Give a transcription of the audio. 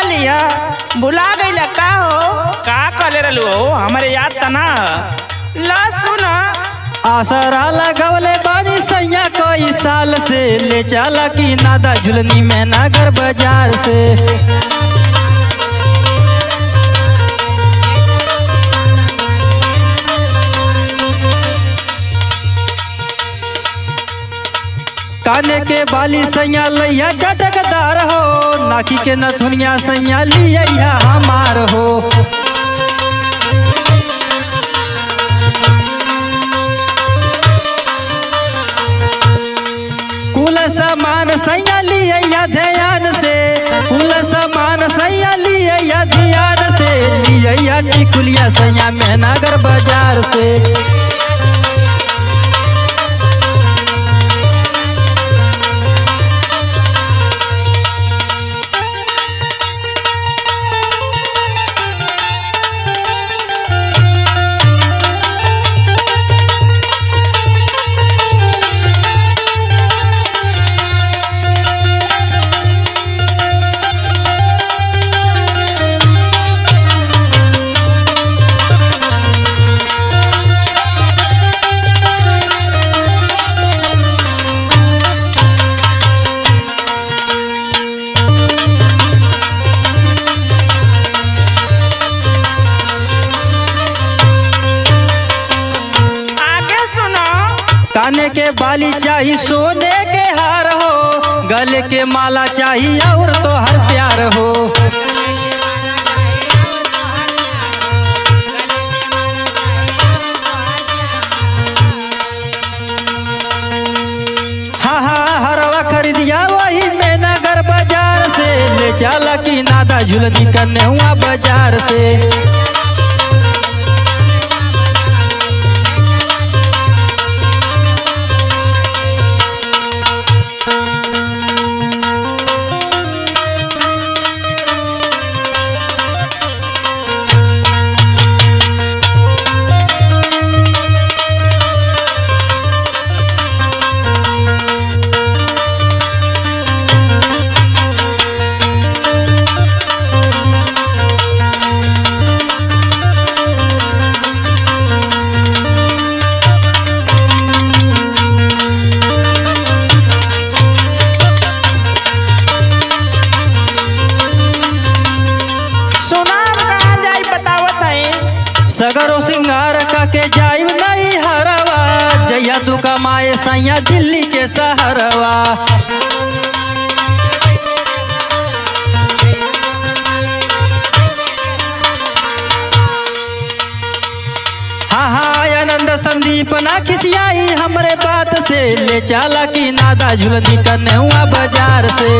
लिया भुला गई का हो का कले रहलू हो हमारे याद तना ला सुना आसरा लगवले बानी सैया कई साल से ले चला की नादा झुलनी में नगर बाजार से काने के बाली सैया लैया चटकदार हो नाकी के नथुनिया सैया लिया हमार हो कुल सामान सैया लिया ध्यान से कुल सामान सैया लिया ध्यान से लिया टिकुलिया सैया में नगर बाजार से काने के बाली चाहिए सोने के हार हो गले के माला चाहिए और तो हर प्यार हो हाँ हाँ हरवा खरीदिया वही में नगर बाजार से ले चला की नादा झुलनी करने हुआ बाजार से सगरो सिंगार का के जाई नहीं हरवा जया तू कमाए सैया दिल्ली के सहरवा हाँ हाँ आनंद संदीप ना खिसियाई हमरे बात से ले चला की नादा झुलनी करने हुआ बाजार से